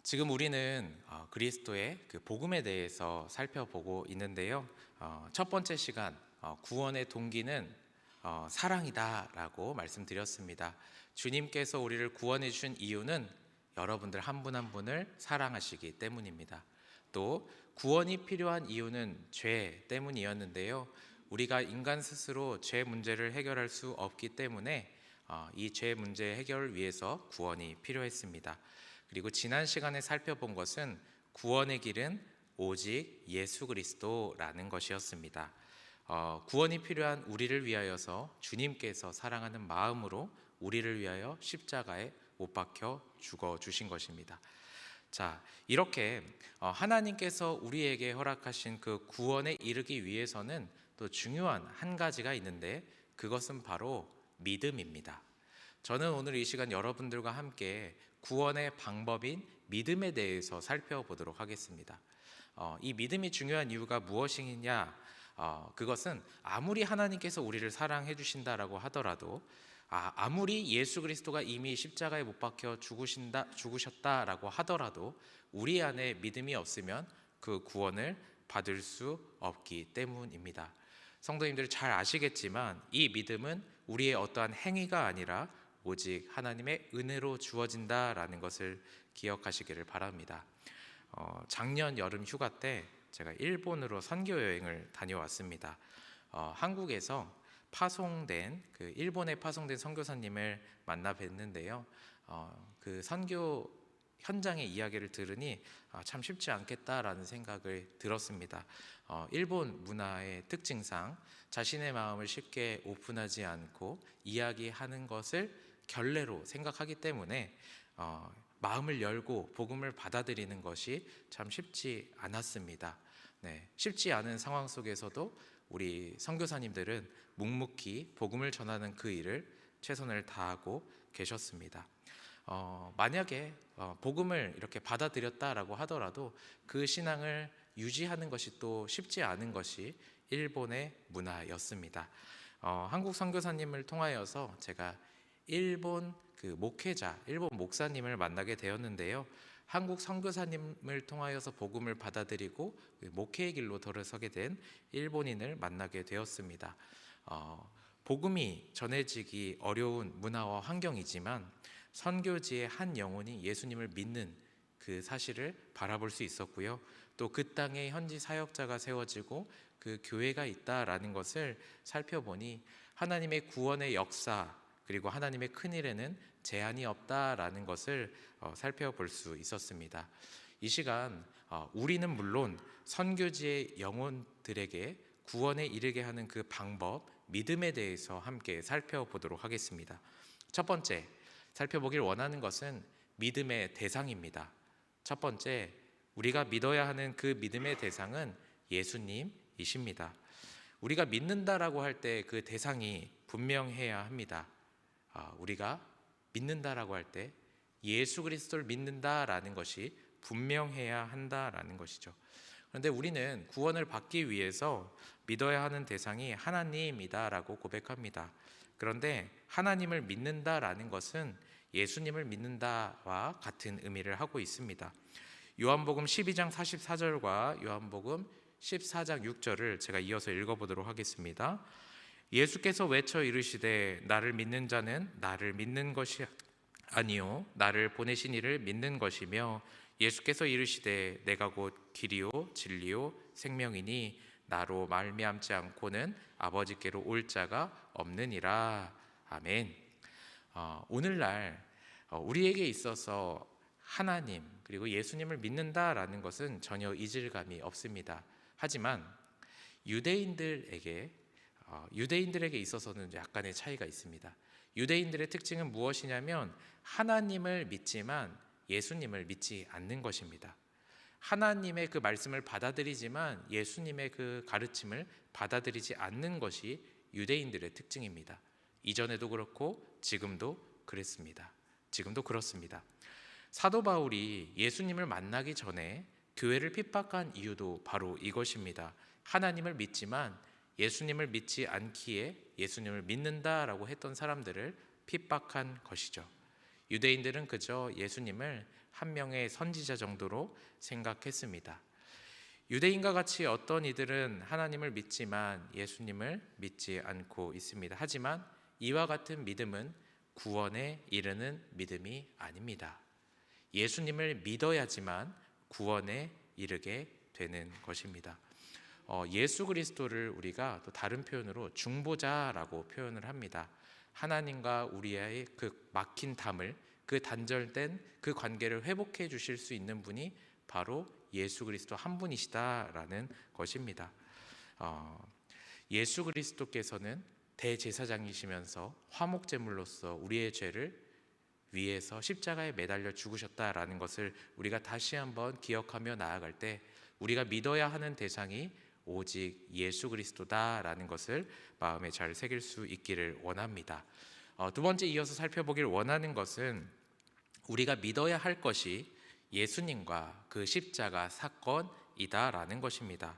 지금 우리는 그리스도의 그 복음에 대해서 살펴보고 있는데요. 첫 번째 시간 구원의 동기는 사랑이다라고 말씀드렸습니다. 주님께서 우리를 구원해 주신 이유는 여러분들 한 분 한 분을 사랑하시기 때문입니다. 또 구원이 필요한 이유는 죄 때문이었는데요. 우리가 인간 스스로 죄 문제를 해결할 수 없기 때문에 이 죄 문제 해결을 위해서 구원이 필요했습니다. 그리고 지난 시간에 살펴본 것은 구원의 길은 오직 예수 그리스도라는 것이었습니다. 구원이 필요한 우리를 위하여서 주님께서 사랑하는 마음으로 우리를 위하여 십자가에 못 박혀 죽어 주신 것입니다. 자, 이렇게 하나님께서 우리에게 허락하신 그 구원에 이르기 위해서는 또 중요한 한 가지가 있는데 그것은 바로 믿음입니다. 저는 오늘 이 시간 여러분들과 함께 구원의 방법인 믿음에 대해서 살펴보도록 하겠습니다. 이 믿음이 중요한 이유가 무엇이냐? 그것은 아무리 하나님께서 우리를 사랑해 주신다라고 하더라도 아무리 예수 그리스도가 이미 십자가에 못 박혀 죽으셨다라고 하더라도 우리 안에 믿음이 없으면 그 구원을 받을 수 없기 때문입니다. 성도님들 잘 아시겠지만 이 믿음은 우리의 어떠한 행위가 아니라 오직 하나님의 은혜로 주어진다라는 것을 기억하시기를 바랍니다. 작년 여름 휴가 때 제가 일본으로 선교 여행을 다녀왔습니다. 한국에서 일본에 파송된 선교사님을 만나 뵀는데요. 그 선교 현장의 이야기를 들으니 참 쉽지 않겠다라는 생각을 들었습니다. 일본 문화의 특징상 자신의 마음을 쉽게 오픈하지 않고 이야기하는 것을 결례로 생각하기 때문에 마음을 열고 복음을 받아들이는 것이 참 쉽지 않았습니다. 쉽지 않은 상황 속에서도 우리 선교사님들은 묵묵히 복음을 전하는 그 일을 최선을 다하고 계셨습니다. 만약에 복음을 이렇게 받아들였다라고 하더라도 그 신앙을 유지하는 것이 또 쉽지 않은 것이 일본의 문화였습니다. 한국 선교사님을 통하여서 제가 일본 목회자, 일본 목사님을 만나게 되었는데요. 한국 선교사님을 통하여서 복음을 받아들이고 목회의 길로 들어서게 된 일본인을 만나게 되었습니다. 복음이 전해지기 어려운 문화와 환경이지만 선교지의 한 영혼이 예수님을 믿는 그 사실을 바라볼 수 있었고요. 또 그 땅에 현지 사역자가 세워지고 그 교회가 있다라는 것을 살펴보니 하나님의 구원의 역사 그리고 하나님의 큰일에는 제한이 없다라는 것을 살펴볼 수 있었습니다. 이 시간 우리는 물론 선교지의 영혼들에게 구원에 이르게 하는 그 방법, 믿음에 대해서 함께 살펴보도록 하겠습니다. 첫 번째, 살펴보길 원하는 것은 믿음의 대상입니다. 첫 번째, 우리가 믿어야 하는 그 믿음의 대상은 예수님이십니다. 우리가 믿는다라고 할 때 그 대상이 분명해야 합니다. 우리가 믿는다라고 할 때 예수 그리스도를 믿는다라는 것이 분명해야 한다라는 것이죠. 그런데 우리는 구원을 받기 위해서 믿어야 하는 대상이 하나님이다라고 고백합니다. 그런데 하나님을 믿는다라는 것은 예수님을 믿는다와 같은 의미를 하고 있습니다. 요한복음 12장 44절과 요한복음 14장 6절을 제가 이어서 읽어보도록 하겠습니다. 예수께서 외쳐 이르시되 나를 믿는 자는 나를 믿는 것이 아니요 나를 보내신 이를 믿는 것이며 예수께서 이르시되 내가 곧 길이요 진리요 생명이니 나로 말미암지 않고는 아버지께로 올 자가 없느니라. 아멘. 오늘날 우리에게 있어서 하나님 그리고 예수님을 믿는다라는 것은 전혀 이질감이 없습니다. 하지만 유대인들에게 있어서는 약간의 차이가 있습니다. 유대인들의 특징은 무엇이냐면 하나님을 믿지만 예수님을 믿지 않는 것입니다. 하나님의 그 말씀을 받아들이지만 예수님의 그 가르침을 받아들이지 않는 것이 유대인들의 특징입니다. 이전에도 그렇고 지금도 그렇습니다. 사도 바울이 예수님을 만나기 전에 교회를 핍박한 이유도 바로 이것입니다. 하나님을 믿지만 예수님을 믿지 않기에 예수님을 믿는다라고 했던 사람들을 핍박한 것이죠. 유대인들은 그저 예수님을 한 명의 선지자 정도로 생각했습니다. 유대인과 같이 어떤 이들은 하나님을 믿지만 예수님을 믿지 않고 있습니다. 하지만 이와 같은 믿음은 구원에 이르는 믿음이 아닙니다. 예수님을 믿어야지만 구원에 이르게 되는 것입니다. 예수 그리스도를 우리가 또 다른 표현으로 중보자라고 표현을 합니다. 하나님과 우리의 그 막힌 담을, 그 단절된 그 관계를 회복해 주실 수 있는 분이 바로 예수 그리스도 한 분이시다라는 것입니다. 예수 그리스도께서는 대제사장이시면서 화목제물로서 우리의 죄를 위해서 십자가에 매달려 죽으셨다라는 것을 우리가 다시 한번 기억하며 나아갈 때 우리가 믿어야 하는 대상이 오직 예수 그리스도다라는 것을 마음에 잘 새길 수 있기를 원합니다. 두 번째 이어서 살펴보길 원하는 것은 우리가 믿어야 할 것이 예수님과 그 십자가 사건이다라는 것입니다.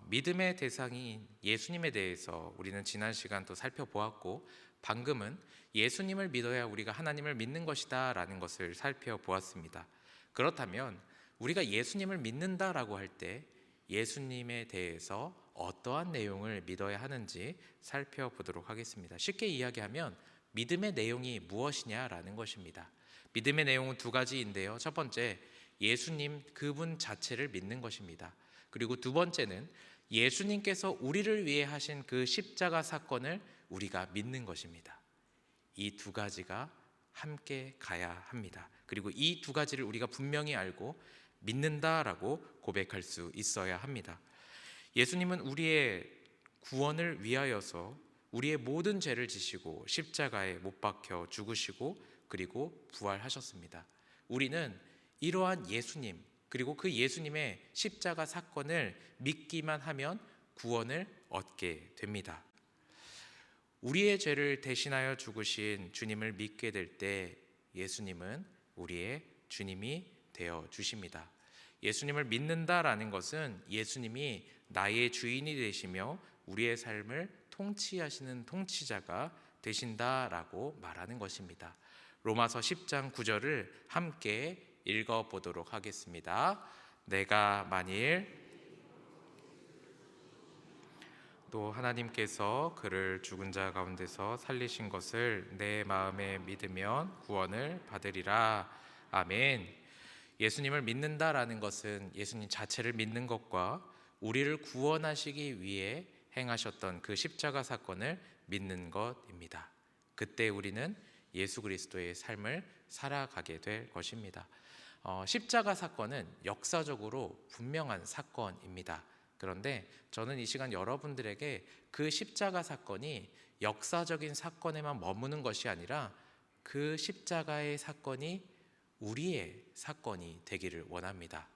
믿음의 대상인 예수님에 대해서 우리는 지난 시간 또 살펴보았고, 방금은 예수님을 믿어야 우리가 하나님을 믿는 것이다 라는 것을 살펴보았습니다. 그렇다면 우리가 예수님을 믿는다라고 할 때 예수님에 대해서 어떠한 내용을 믿어야 하는지 살펴보도록 하겠습니다. 쉽게 이야기하면 믿음의 내용이 무엇이냐라는 것입니다. 믿음의 내용은 두 가지인데요. 첫 번째, 예수님 그분 자체를 믿는 것입니다. 그리고 두 번째는 예수님께서 우리를 위해 하신 그 십자가 사건을 우리가 믿는 것입니다. 이 두 가지가 함께 가야 합니다. 그리고 이 두 가지를 우리가 분명히 알고 믿는다라고 고백할 수 있어야 합니다. 예수님은 우리의 구원을 위하여서 우리의 모든 죄를 지시고 십자가에 못 박혀 죽으시고 그리고 부활하셨습니다. 우리는 이러한 예수님, 그리고 그 예수님의 십자가 사건을 믿기만 하면 구원을 얻게 됩니다. 우리의 죄를 대신하여 죽으신 주님을 믿게 될 때 예수님은 우리의 주님이 되어 주십니다. 예수님을 믿는다라는 것은 예수님이 나의 주인이 되시며 우리의 삶을 통치하시는 통치자가 되신다라고 말하는 것입니다. 로마서 10장 9절을 함께 읽어보도록 하겠습니다. 내가 만일 또 하나님께서 그를 죽은 자 가운데서 살리신 것을 내 마음에 믿으면 구원을 받으리라. 아멘. 예수님을 믿는다라는 것은 예수님 자체를 믿는 것과 우리를 구원하시기 위해 행하셨던 그 십자가 사건을 믿는 것입니다. 그때 우리는 예수 그리스도의 삶을 살아가게 될 것입니다. 십자가 사건은 역사적으로 분명한 사건입니다. 그런데 저는 이 시간 여러분들에게 그 십자가 사건이 역사적인 사건에만 머무는 것이 아니라 그 십자가의 사건이 우리의 사건이 되기를 원합니다.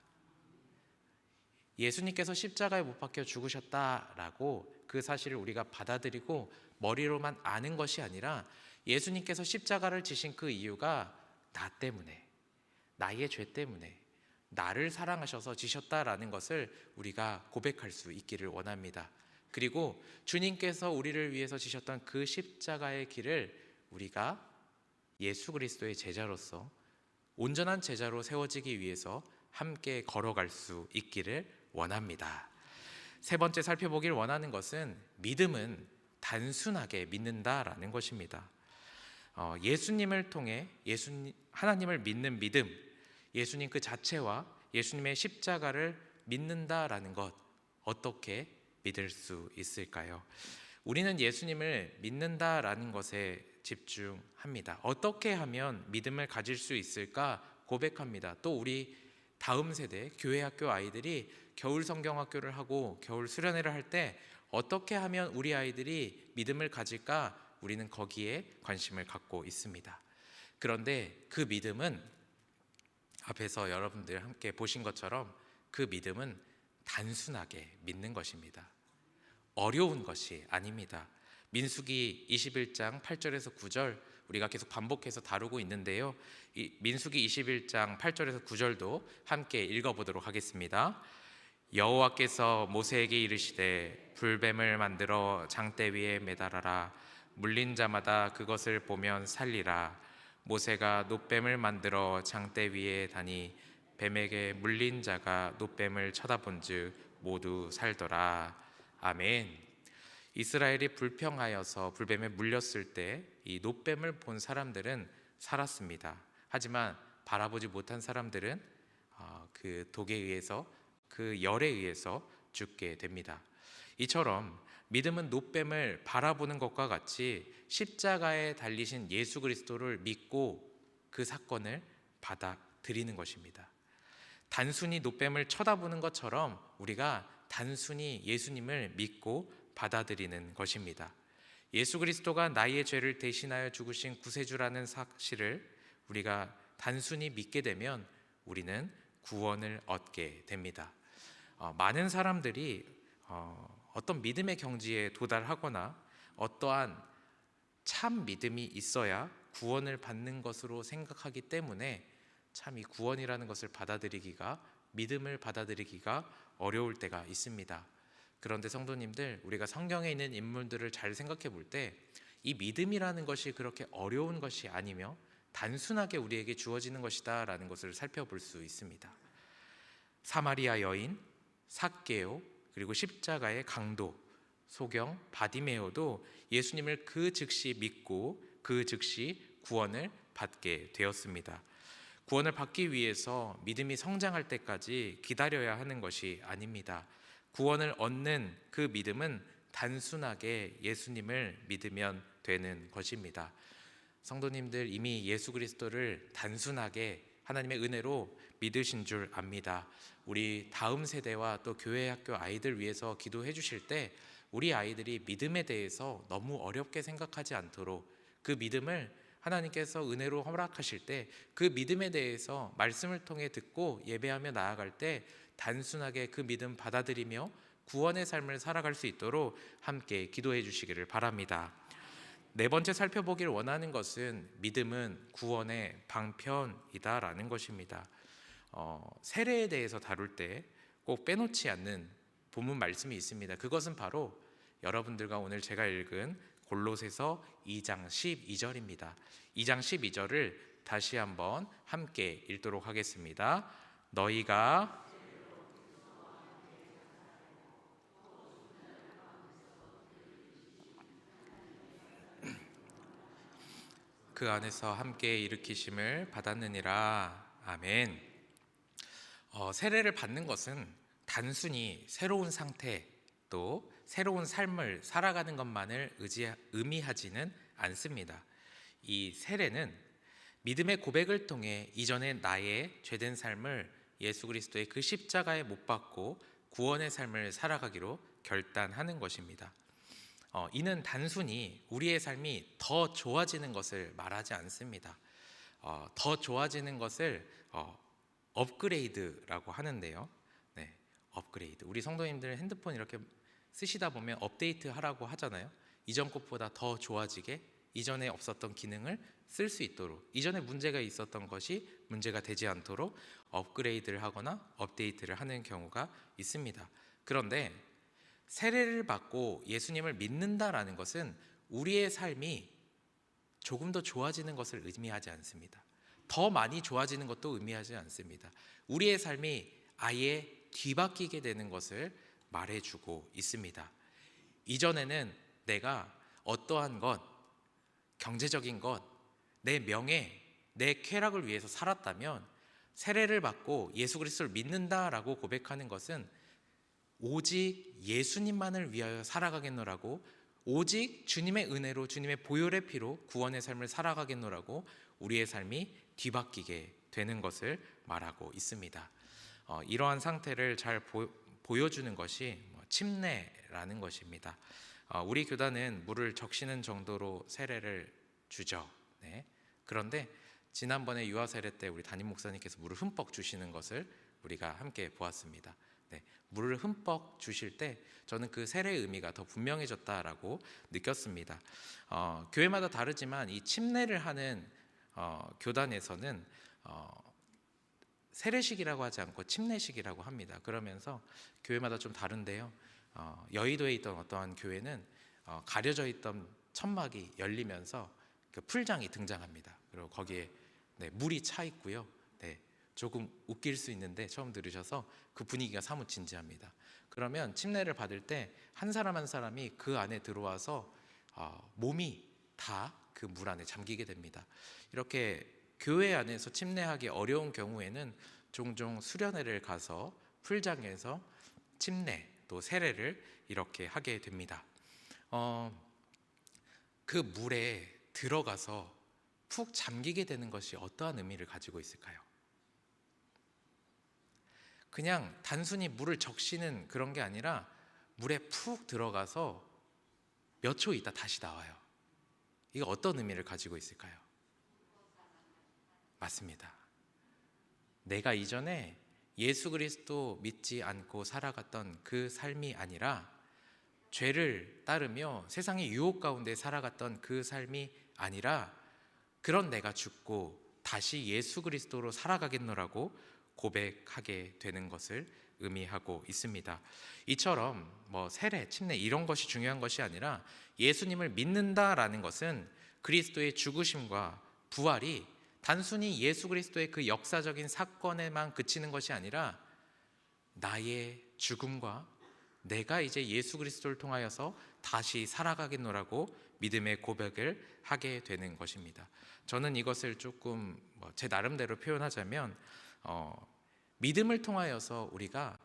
예수님께서 십자가에 못 박혀 죽으셨다라고 그 사실을 우리가 받아들이고 머리로만 아는 것이 아니라 예수님께서 십자가를 지신 그 이유가 나 때문에, 나의 죄 때문에 나를 사랑하셔서 지셨다라는 것을 우리가 고백할 수 있기를 원합니다. 그리고 주님께서 우리를 위해서 지셨던 그 십자가의 길을 우리가 예수 그리스도의 제자로서 온전한 제자로 세워지기 위해서 함께 걸어갈 수 있기를 원합니다. 세 번째 살펴보길 원하는 것은 믿음은 단순하게 믿는다라는 것입니다. 예수님을 통해 하나님을 믿는 믿음, 예수님 그 자체와 예수님의 십자가를 믿는다라는 것, 어떻게 믿을 수 있을까요? 우리는 예수님을 믿는다라는 것에 집중합니다. 어떻게 하면 믿음을 가질 수 있을까 고백합니다. 또 우리 다음 세대 교회 학교 아이들이 겨울 성경학교를 하고 겨울 수련회를 할 때 어떻게 하면 우리 아이들이 믿음을 가질까 우리는 거기에 관심을 갖고 있습니다. 그런데 그 믿음은 앞에서 여러분들 함께 보신 것처럼 그 믿음은 단순하게 믿는 것입니다. 어려운 것이 아닙니다. 민수기 21장 8절에서 9절 우리가 계속 반복해서 다루고 있는데요. 이 민수기 21장 8절에서 9절도 함께 읽어보도록 하겠습니다. 여호와께서 모세에게 이르시되 불뱀을 만들어 장대 위에 매달아라. 물린 자마다 그것을 보면 살리라. 모세가 놋뱀을 만들어 장대 위에 다니 뱀에게 물린 자가 놋뱀을 쳐다본즉 모두 살더라. 아멘. 이스라엘이 불평하여서 불뱀에 물렸을 때 이 놋뱀을 본 사람들은 살았습니다. 하지만 바라보지 못한 사람들은 그 독에 의해서, 그 열에 의해서 죽게 됩니다. 이처럼 믿음은 놋뱀을 바라보는 것과 같이 십자가에 달리신 예수 그리스도를 믿고 그 사건을 받아들이는 것입니다. 단순히 놋뱀을 쳐다보는 것처럼 우리가 단순히 예수님을 믿고 받아들이는 것입니다. 예수 그리스도가 나의 죄를 대신하여 죽으신 구세주라는 사실을 우리가 단순히 믿게 되면 우리는 구원을 얻게 됩니다. 많은 사람들이 어떤 믿음의 경지에 도달하거나 어떠한 참 믿음이 있어야 구원을 받는 것으로 생각하기 때문에 참 이 구원이라는 것을 받아들이기가, 믿음을 받아들이기가 어려울 때가 있습니다. 그런데 성도님들, 우리가 성경에 있는 인물들을 잘 생각해 볼 때 이 믿음이라는 것이 그렇게 어려운 것이 아니며 단순하게 우리에게 주어지는 것이다 라는 것을 살펴볼 수 있습니다. 사마리아 여인, 삭개오, 그리고 십자가의 강도, 소경, 바디메오도 예수님을 그 즉시 믿고 그 즉시 구원을 받게 되었습니다. 구원을 받기 위해서 믿음이 성장할 때까지 기다려야 하는 것이 아닙니다. 구원을 얻는 그 믿음은 단순하게 예수님을 믿으면 되는 것입니다. 성도님들, 이미 예수 그리스도를 단순하게 하나님의 은혜로 믿으신 줄 압니다. 우리 다음 세대와 또 교회 학교 아이들 위해서 기도해 주실 때 우리 아이들이 믿음에 대해서 너무 어렵게 생각하지 않도록, 그 믿음을 하나님께서 은혜로 허락하실 때 그 믿음에 대해서 말씀을 통해 듣고 예배하며 나아갈 때 단순하게 그 믿음 받아들이며 구원의 삶을 살아갈 수 있도록 함께 기도해 주시기를 바랍니다. 네 번째 살펴보기를 원하는 것은 믿음은 구원의 방편이다라는 것입니다. 세례에 대해서 다룰 때 꼭 빼놓지 않는 본문 말씀이 있습니다. 그것은 바로 여러분들과 오늘 제가 읽은 골로새서 2장 12절입니다. 2장 12절을 다시 한번 함께 읽도록 하겠습니다. 너희가 그 안에서 함께 일으키심을 받았느니라. 아멘. 세례를 받는 것은 단순히 새로운 상태, 또 새로운 삶을 살아가는 것만을 의미하지는 않습니다. 이 세례는 믿음의 고백을 통해 이전의 나의 죄된 삶을 예수 그리스도의 그 십자가에 못 박고 구원의 삶을 살아가기로 결단하는 것입니다. 이는 단순히 우리의 삶이 더 좋아지는 것을 말하지 않습니다. 더 좋아지는 것을 업그레이드라고 하는데요. 네, 업그레이드. 우리 성도님들 핸드폰 이렇게 쓰시다 보면 업데이트 하라고 하잖아요. 이전 것보다 더 좋아지게, 이전에 없었던 기능을 쓸 수 있도록, 이전에 문제가 있었던 것이 문제가 되지 않도록 업그레이드를 하거나 업데이트를 하는 경우가 있습니다. 그런데 세례를 받고 예수님을 믿는다라는 것은 우리의 삶이 조금 더 좋아지는 것을 의미하지 않습니다. 더 많이 좋아지는 것도 의미하지 않습니다. 우리의 삶이 아예 뒤바뀌게 되는 것을 말해주고 있습니다. 이전에는 내가 어떠한 것, 경제적인 것, 내 명예, 내 쾌락을 위해서 살았다면 세례를 받고 예수 그리스도를 믿는다라고 고백하는 것은 오직 예수님만을 위하여 살아가겠노라고, 오직 주님의 은혜로, 주님의 보혈의 피로 구원의 삶을 살아가겠노라고 우리의 삶이 뒤바뀌게 되는 것을 말하고 있습니다. 이러한 상태를 잘 보여주는 것이 침례라는 것입니다. 우리 교단은 물을 적시는 정도로 세례를 주죠. 네. 그런데 지난번에 유아 세례 때 우리 담임 목사님께서 물을 흠뻑 주시는 것을 우리가 함께 보았습니다. 네. 물을 흠뻑 주실 때 저는 그 세례의 의미가 더 분명해졌다라고 느꼈습니다. 교회마다 다르지만 이 침례를 하는 교단에서는 세례식이라고 하지 않고 침례식이라고 합니다. 그러면서 교회마다 좀 다른데요. 여의도에 있던 어떠한 교회는 가려져 있던 천막이 열리면서 그 풀장이 등장합니다. 그리고 거기에 물이 차 있고요. 조금 웃길 수 있는데 처음 들으셔서 그 분위기가 사뭇 진지합니다. 그러면 침례를 받을 때 한 사람 한 사람이 그 안에 들어와서 몸이 다 그 물 안에 잠기게 됩니다. 이렇게 교회 안에서 침례하기 어려운 경우에는 종종 수련회를 가서 풀장에서 침례 또 세례를 이렇게 하게 됩니다. 그 물에 들어가서 푹 잠기게 되는 것이 어떠한 의미를 가지고 있을까요? 그냥 단순히 물을 적시는 그런 게 아니라 물에 푹 들어가서 몇 초 있다 다시 나와요. 이게 어떤 의미를 가지고 있을까요? 맞습니다. 내가 이전에 예수 그리스도 믿지 않고 살아갔던 그 삶이 아니라 죄를 따르며 세상의 유혹 가운데 살아갔던 그 삶이 아니라 그런 내가 죽고 다시 예수 그리스도로 살아가겠노라고 고백하게 되는 것을 의미하고 있습니다. 이처럼 세례, 침례 이런 것이 중요한 것이 아니라 예수님을 믿는다라는 것은 그리스도의 죽으심과 부활이 단순히 예수 그리스도의 그 역사적인 사건에만 그치는 것이 아니라 나의 죽음과 내가 이제 예수 그리스도를 통하여서 다시 살아가겠노라고 믿음의 고백을 하게 되는 것입니다. 저는 이것을 조금 제 나름대로 표현하자면 믿음을 통하여서 우리가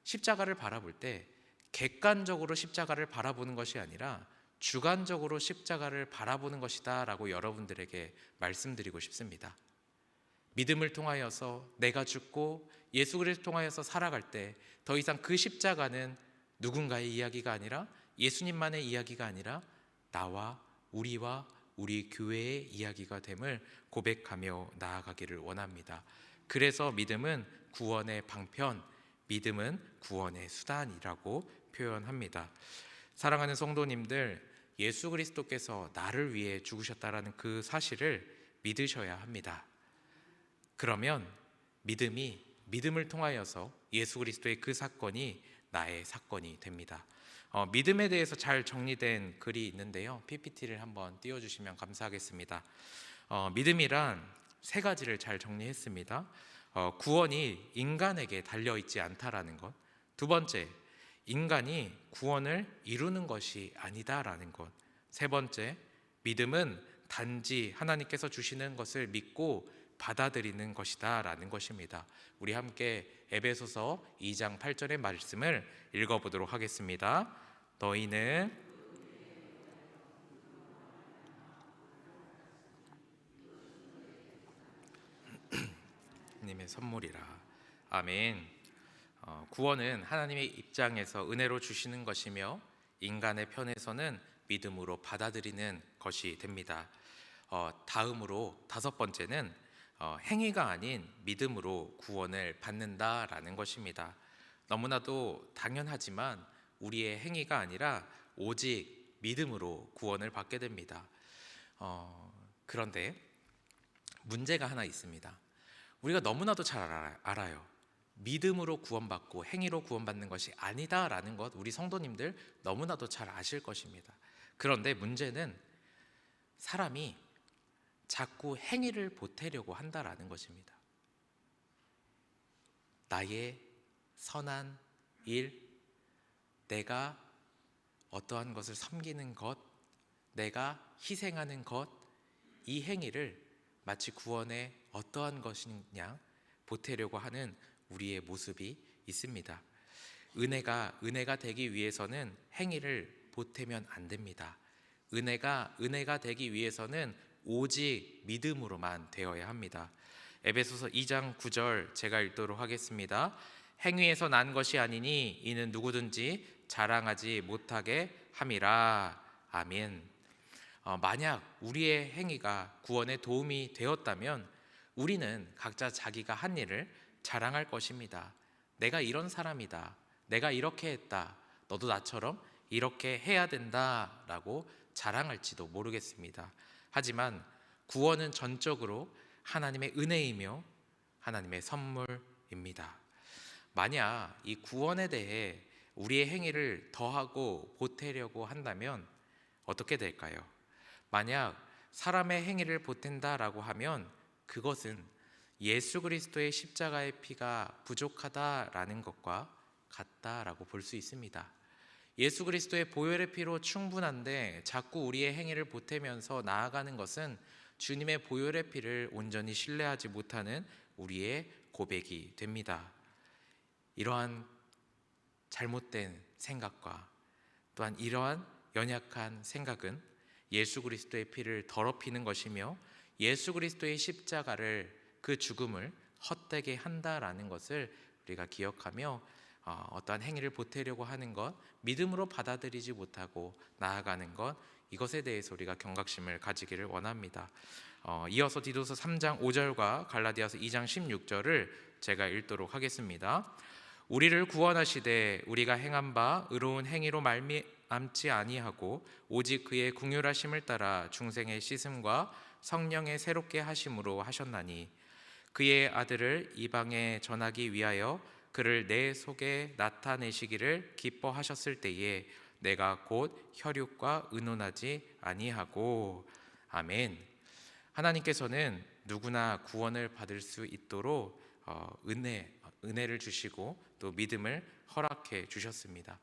십자가를 바라볼 때 객관적으로 십자가를 바라보는 것이 아니라 주관적으로 십자가를 바라보는 것이다 라고 여러분들에게 말씀드리고 싶습니다. 믿음을 통하여서 내가 죽고 예수 그리스도를 통하여서 살아갈 때 더 이상 그 십자가는 누군가의 이야기가 아니라 예수님만의 이야기가 아니라 나와 우리와 우리 교회의 이야기가 됨을 고백하며 나아가기를 원합니다. 그래서 믿음은 구원의 방편, 믿음은 구원의 수단이라고 표현합니다. 사랑하는 성도님들, 예수 그리스도께서 나를 위해 죽으셨다라는 그 사실을 믿으셔야 합니다. 그러면 믿음을 통하여서 예수 그리스도의 그 사건이 나의 사건이 됩니다. 믿음에 대해서 잘 정리된 글이 있는데요. PPT를 한번 띄워주시면 감사하겠습니다. 믿음이란 세 가지를 잘 정리했습니다. 구원이 인간에게 달려있지 않다라는 것. 두 번째, 인간이 구원을 이루는 것이 아니다라는 것. 세 번째, 믿음은 단지 하나님께서 주시는 것을 믿고 받아들이는 것이다 라는 것입니다. 우리 함께 에베소서 2장 8절의 말씀을 읽어보도록 하겠습니다. 너희는 하나님의 선물이라. 아멘. 구원은 하나님의 입장에서 은혜로 주시는 것이며 인간의 편에서는 믿음으로 받아들이는 것이 됩니다. 다음으로 다섯 번째는 행위가 아닌 믿음으로 구원을 받는다라는 것입니다. 너무나도 당연하지만 우리의 행위가 아니라 오직 믿음으로 구원을 받게 됩니다. 그런데 문제가 하나 있습니다. 우리가 너무나도 잘 알아요. 믿음으로 구원받고 행위로 구원받는 것이 아니다라는 것 우리 성도님들 너무나도 잘 아실 것입니다. 그런데 문제는 사람이 자꾸 행위를 보태려고 한다라는 것입니다. 나의 선한 일, 내가 어떠한 것을 섬기는 것, 내가 희생하는 것, 이 행위를 마치 구원의 어떠한 것이냐 보태려고 하는 우리의 모습이 있습니다. 은혜가 되기 위해서는 행위를 보태면 안 됩니다. 은혜가 되기 위해서는 오직 믿음으로만 되어야 합니다. 에베소서 2장 9절 제가 읽도록 하겠습니다. 행위에서 난 것이 아니니 이는 누구든지 자랑하지 못하게 함이라. 아멘. 만약 우리의 행위가 구원에 도움이 되었다면 우리는 각자 자기가 한 일을 자랑할 것입니다. 내가 이런 사람이다. 내가 이렇게 했다. 너도 나처럼 이렇게 해야 된다라고 자랑할지도 모르겠습니다. 하지만 구원은 전적으로 하나님의 은혜이며 하나님의 선물입니다. 만약 이 구원에 대해 우리의 행위를 더하고 보태려고 한다면 어떻게 될까요? 만약 사람의 행위를 보탠다라고 하면 그것은 예수 그리스도의 십자가의 피가 부족하다라는 것과 같다라고 볼 수 있습니다. 예수 그리스도의 보혈의 피로 충분한데 자꾸 우리의 행위를 보태면서 나아가는 것은 주님의 보혈의 피를 온전히 신뢰하지 못하는 우리의 고백이 됩니다. 이러한 잘못된 생각과 또한 이러한 연약한 생각은 예수 그리스도의 피를 더럽히는 것이며 예수 그리스도의 십자가를, 그 죽음을 헛되게 한다라는 것을 우리가 기억하며 어떠한 행위를 보태려고 하는 것, 믿음으로 받아들이지 못하고 나아가는 것, 이것에 대해서 우리가 경각심을 가지기를 원합니다. 이어서 디도서 3장 5절과 갈라디아서 2장 16절을 제가 읽도록 하겠습니다. 우리를 구원하시되 우리가 행한 바 의로운 행위로 말미암지 아니하고 오직 그의 긍휼하심을 따라 중생의 씻음과 성령의 새롭게 하심으로 하셨나니 그의 아들을 이방에 전하기 위하여 그를 내 속에 나타내시기를 기뻐하셨을 때에 내가 곧 혈육과 의논하지 아니하고. 아멘. 하나님께서는 누구나 구원을 받을 수 있도록 은혜를 주시고 또 믿음을 허락해 주셨습니다.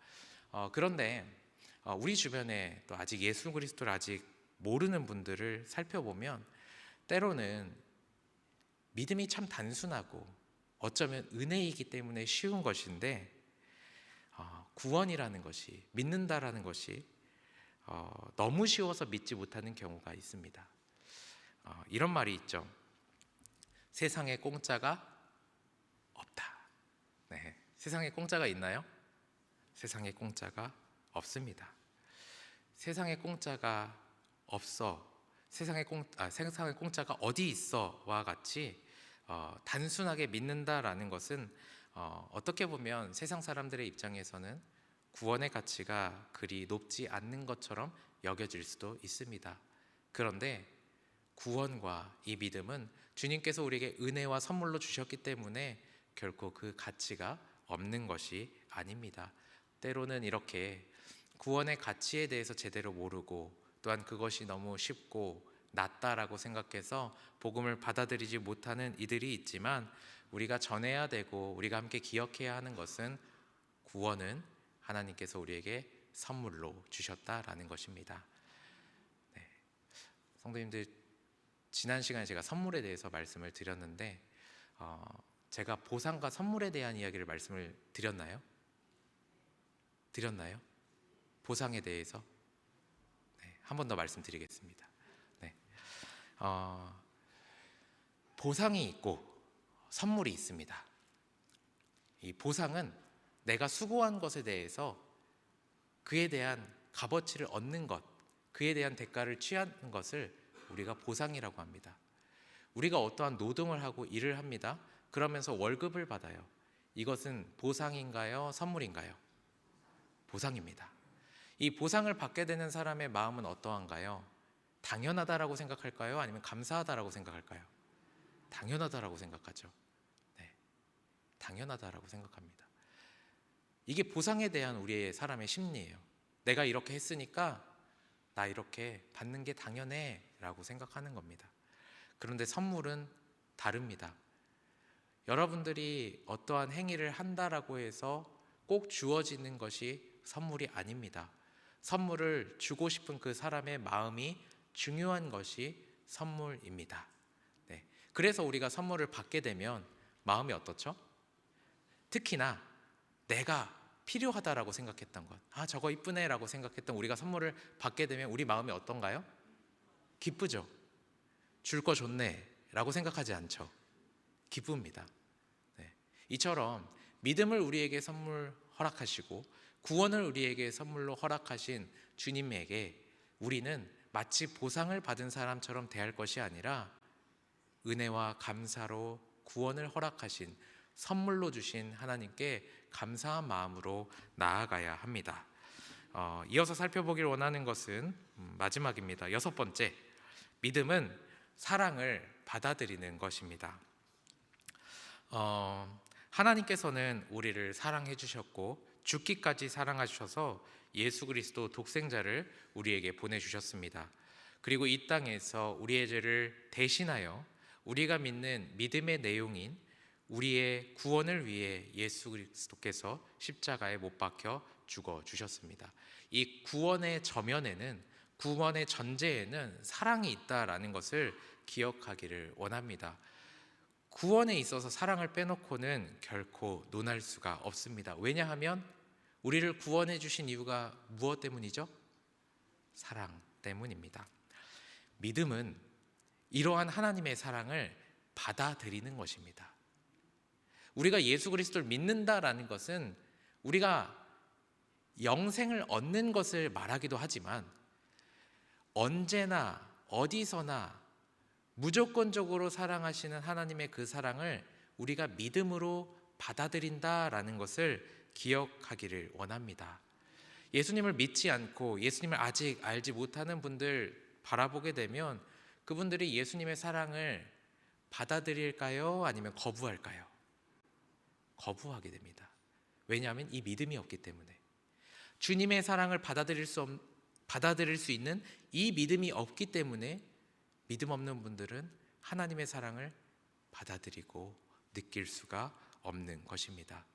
그런데 우리 주변에 또 아직 예수 그리스도를 아직 모르는 분들을 살펴보면 때로는 믿음이 참 단순하고 어쩌면 은혜이기 때문에 쉬운 것인데 구원이라는 것이, 믿는다라는 것이 너무 쉬워서 믿지 못하는 경우가 있습니다. 이런 말이 있죠. 세상에 공짜가 없다. 네, 세상에 공짜가 있나요? 세상에 공짜가 없습니다. 세상에 공짜가 없어. 세상에 공짜가 어디 있어와 같이 단순하게 믿는다라는 것은 어떻게 보면 세상 사람들의 입장에서는 구원의 가치가 그리 높지 않는 것처럼 여겨질 수도 있습니다. 그런데 구원과 이 믿음은 주님께서 우리에게 은혜와 선물로 주셨기 때문에 결코 그 가치가 없는 것이 아닙니다. 때로는 이렇게 구원의 가치에 대해서 제대로 모르고 또한 그것이 너무 쉽고 낫다라고 생각해서 복음을 받아들이지 못하는 이들이 있지만 우리가 전해야 되고 우리가 함께 기억해야 하는 것은 구원은 하나님께서 우리에게 선물로 주셨다라는 것입니다. 네. 성도님들, 지난 시간에 제가 선물에 대해서 말씀을 드렸는데 제가 보상과 선물에 대한 이야기를 말씀을 드렸나요? 보상에 대해서 한 번 더 말씀드리겠습니다. 네. 보상이 있고 선물이 있습니다. 이 보상은 내가 수고한 것에 대해서 그에 대한 값어치를 얻는 것, 그에 대한 대가를 취하는 것을 우리가 보상이라고 합니다. 우리가 어떠한 노동을 하고 일을 합니다. 그러면서 월급을 받아요. 이것은 보상인가요? 선물인가요? 보상입니다. 이 보상을 받게 되는 사람의 마음은 어떠한가요? 당연하다라고 생각할까요? 아니면 감사하다라고 생각할까요? 당연하다라고 생각하죠. 네, 당연하다라고 생각합니다. 이게 보상에 대한 우리의 사람의 심리예요. 내가 이렇게 했으니까 나 이렇게 받는 게 당연해 라고 생각하는 겁니다. 그런데 선물은 다릅니다. 여러분들이 어떠한 행위를 한다라고 해서 꼭 주어지는 것이 선물이 아닙니다. 선물을 주고 싶은 그 사람의 마음이 중요한 것이 선물입니다. 네. 그래서 우리가 선물을 받게 되면 마음이 어떻죠? 특히나 내가 필요하다라고 생각했던 것, 저거 이쁘네 라고 생각했던 우리가 선물을 받게 되면 우리 마음이 어떤가요? 기쁘죠? 줄 거 좋네 라고 생각하지 않죠? 기쁩니다. 네. 이처럼 믿음을 우리에게 선물 허락하시고 구원을 우리에게 선물로 허락하신 주님에게 우리는 마치 보상을 받은 사람처럼 대할 것이 아니라 은혜와 감사로 구원을 허락하신, 선물로 주신 하나님께 감사한 마음으로 나아가야 합니다. 이어서 살펴보길 원하는 것은 마지막입니다. 6번째, 믿음은 사랑을 받아들이는 것입니다. 하나님께서는 우리를 사랑해 주셨고 죽기까지 사랑하셔서 예수 그리스도 독생자를 우리에게 보내주셨습니다. 그리고 이 땅에서 우리의 죄를 대신하여 우리가 믿는 믿음의 내용인 우리의 구원을 위해 예수 그리스도께서 십자가에 못 박혀 죽어 주셨습니다. 이 구원의 저면에는, 구원의 전제에는 사랑이 있다라는 것을 기억하기를 원합니다. 구원에 있어서 사랑을 빼놓고는 결코 논할 수가 없습니다. 왜냐하면 우리를 구원해 주신 이유가 무엇 때문이죠? 사랑 때문입니다. 믿음은 이러한 하나님의 사랑을 받아들이는 것입니다. 우리가 예수 그리스도를 믿는다라는 것은 우리가 영생을 얻는 것을 말하기도 하지만 언제나 어디서나 무조건적으로 사랑하시는 하나님의 그 사랑을 우리가 믿음으로 받아들인다라는 것을 기억하기를 원합니다. 예수님을 믿지 않고 예수님을 아직 알지 못하는 분들 바라보게 되면 그분들이 예수님의 사랑을 받아들일까요? 아니면 거부할까요? 거부하게 됩니다. 왜냐하면 이 믿음이 없기 때문에. 주님의 사랑을 받아들일 수 있는 이 믿음이 없기 때문에 믿음 없는 분들은 하나님의 사랑을 받아들이고 느낄 수가 없는 것입니다.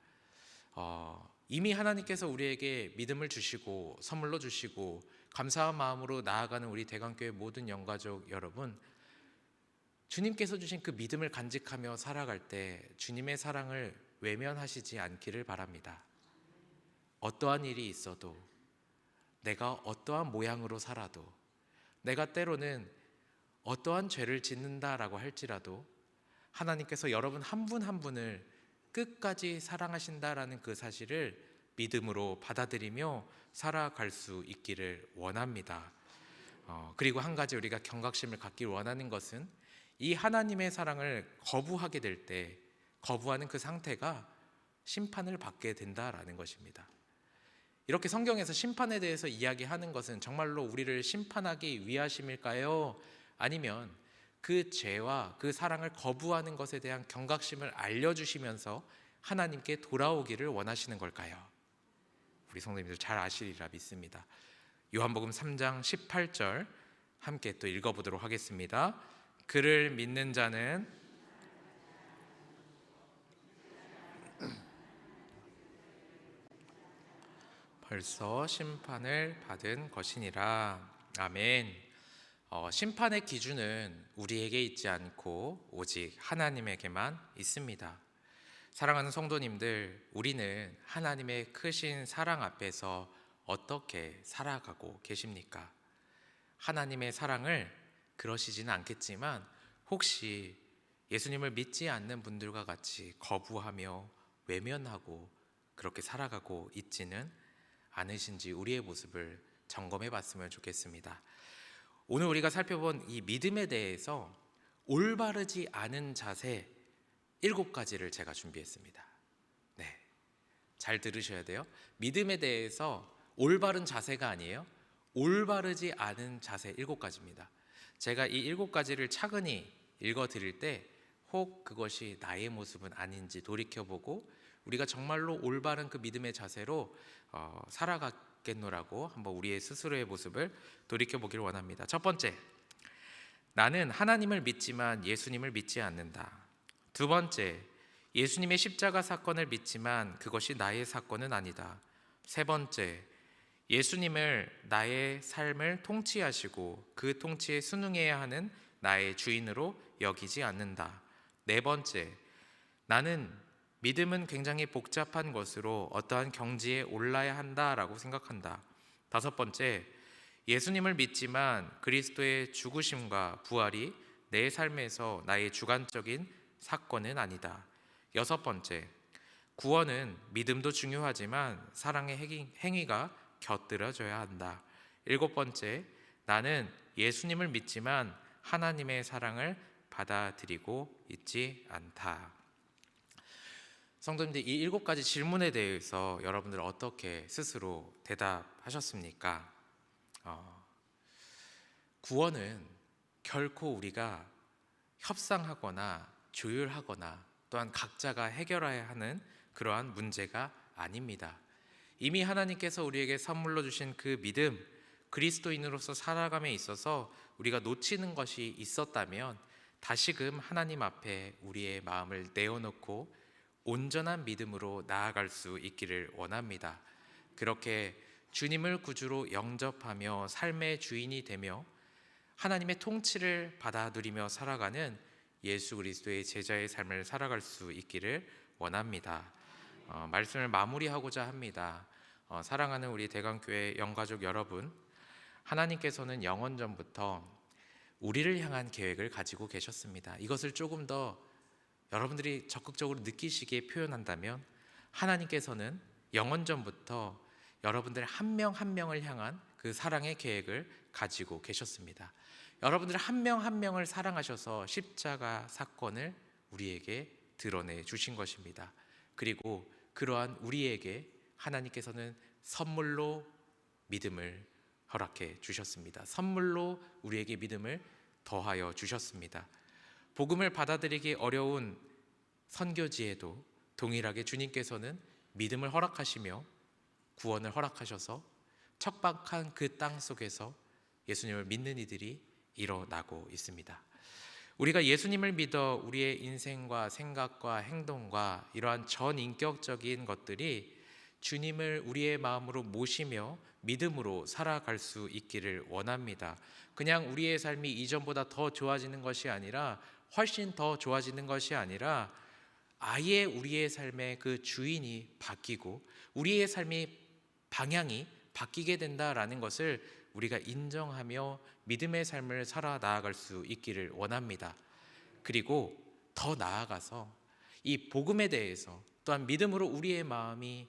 이미 하나님께서 우리에게 믿음을 주시고 선물로 주시고 감사한 마음으로 나아가는 우리 대강교회 모든 영가족 여러분, 주님께서 주신 그 믿음을 간직하며 살아갈 때 주님의 사랑을 외면하시지 않기를 바랍니다. 어떠한 일이 있어도, 내가 어떠한 모양으로 살아도, 내가 때로는 어떠한 죄를 짓는다라고 할지라도 하나님께서 여러분 한 분 한 분을 끝까지 사랑하신다라는 그 사실을 믿음으로 받아들이며 살아갈 수 있기를 원합니다. 그리고 한 가지 우리가 경각심을 갖기 원하는 것은 이 하나님의 사랑을 거부하게 될 때 거부하는 그 상태가 심판을 받게 된다라는 것입니다. 이렇게 성경에서 심판에 대해서 이야기하는 것은 정말로 우리를 심판하기 위하심일까요? 아니면 그 죄와 그 사랑을 거부하는 것에 대한 경각심을 알려주시면서 하나님께 돌아오기를 원하시는 걸까요? 우리 성도님들 잘 아시리라 믿습니다. 요한복음 3장 18절 함께 또 읽어보도록 하겠습니다. 그를 믿는 자는 벌써 심판을 받은 것이니라. 아멘. 심판의 기준은 우리에게 있지 않고 오직 하나님에게만 있습니다. 사랑하는 성도님들, 우리는 하나님의 크신 사랑 앞에서 어떻게 살아가고 계십니까? 하나님의 사랑을 그러시지는 않겠지만 혹시 예수님을 믿지 않는 분들과 같이 거부하며 외면하고 그렇게 살아가고 있지는 않으신지 우리의 모습을 점검해 봤으면 좋겠습니다. 오늘 우리가 살펴본 이 믿음에 대해서 올바르지 않은 자세 7가지를 제가 준비했습니다. 네, 잘 들으셔야 돼요. 믿음에 대해서 올바른 자세가 아니에요. 올바르지 않은 자세 7가지입니다. 제가 이 7가지를 차근히 읽어드릴 때 혹 그것이 나의 모습은 아닌지 돌이켜보고 우리가 정말로 올바른 그 믿음의 자세로 살아가겠노라고 한번 우리의 스스로의 모습을 돌이켜보기를 원합니다. 첫 번째, 나는 하나님을 믿지만 예수님을 믿지 않는다. 두 번째, 예수님의 십자가 사건을 믿지만 그것이 나의 사건은 아니다. 세 번째, 예수님을 나의 삶을 통치하시고 그 통치에 순응해야 하는 나의 주인으로 여기지 않는다. 네 번째, 나는 믿음은 굉장히 복잡한 것으로 어떠한 경지에 올라야 한다라고 생각한다. 다섯 번째, 예수님을 믿지만 그리스도의 죽으심과 부활이 내 삶에서 나의 주관적인 사건은 아니다. 여섯 번째, 구원은 믿음도 중요하지만 사랑의 행위가 곁들여져야 한다. 일곱 번째, 나는 예수님을 믿지만 하나님의 사랑을 받아들이고 있지 않다. 성도님들, 이 7가지 질문에 대해서 여러분들 어떻게 스스로 대답하셨습니까? 구원은 결코 우리가 협상하거나 조율하거나 또한 각자가 해결해야 하는 그러한 문제가 아닙니다. 이미 하나님께서 우리에게 선물로 주신 그 믿음, 그리스도인으로서 살아감에 있어서 우리가 놓치는 것이 있었다면 다시금 하나님 앞에 우리의 마음을 내어놓고 온전한 믿음으로 나아갈 수 있기를 원합니다. 그렇게 주님을 구주로 영접하며 삶의 주인이 되며 하나님의 통치를 받아 누리며 살아가는 예수 그리스도의 제자의 삶을 살아갈 수 있기를 원합니다. 말씀을 마무리하고자 합니다. 사랑하는 우리 대강교회 영가족 여러분, 하나님께서는 영원전부터 우리를 향한 계획을 가지고 계셨습니다. 이것을 조금 더 여러분들이 적극적으로 느끼시기에 표현한다면, 하나님께서는 영원전부터 여러분들 한 명 한 명을 향한 그 사랑의 계획을 가지고 계셨습니다. 여러분들 한 명 한 명을 사랑하셔서 십자가 사건을 우리에게 드러내 주신 것입니다. 그리고 그러한 우리에게 하나님께서는 선물로 믿음을 허락해 주셨습니다. 선물로 우리에게 믿음을 더하여 주셨습니다. 복음을 받아들이기 어려운 선교지에도 동일하게 주님께서는 믿음을 허락하시며 구원을 허락하셔서 척박한 그 땅 속에서 예수님을 믿는 이들이 일어나고 있습니다. 우리가 예수님을 믿어 우리의 인생과 생각과 행동과 이러한 전인격적인 것들이 주님을 우리의 마음으로 모시며 믿음으로 살아갈 수 있기를 원합니다. 그냥 우리의 삶이 이전보다 더 좋아지는 것이 아니라, 훨씬 더 좋아지는 것이 아니라, 아예 우리의 삶의 그 주인이 바뀌고 우리의 삶의 방향이 바뀌게 된다라는 것을 우리가 인정하며 믿음의 삶을 살아 나아갈 수 있기를 원합니다. 그리고 더 나아가서 이 복음에 대해서 또한 믿음으로 우리의 마음이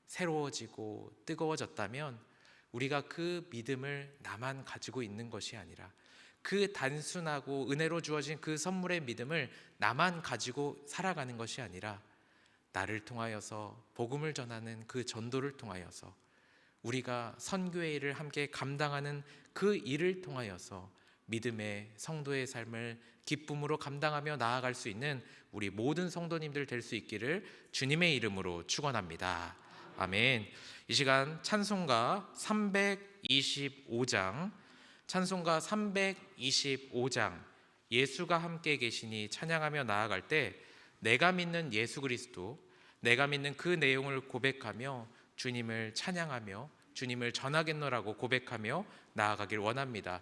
새로워지고 뜨거워졌다면, 우리가 그 믿음을 나만 가지고 있는 것이 아니라 그 단순하고 은혜로 주어진 그 선물의 믿음을 나만 가지고 살아가는 것이 아니라, 나를 통하여서 복음을 전하는 그 전도를 통하여서, 우리가 선교의 일을 함께 감당하는 그 일을 통하여서 믿음의 성도의 삶을 기쁨으로 감당하며 나아갈 수 있는 우리 모든 성도님들 될 수 있기를 주님의 이름으로 축원합니다. 아멘. 이 시간 찬송가 325장, 찬송가 325장 예수가 함께 계시니 찬양하며 나아갈 때, 내가 믿는 예수 그리스도, 내가 믿는 그 내용을 고백하며 주님을 찬양하며 주님을 전하겠노라고 고백하며 나아가길 원합니다.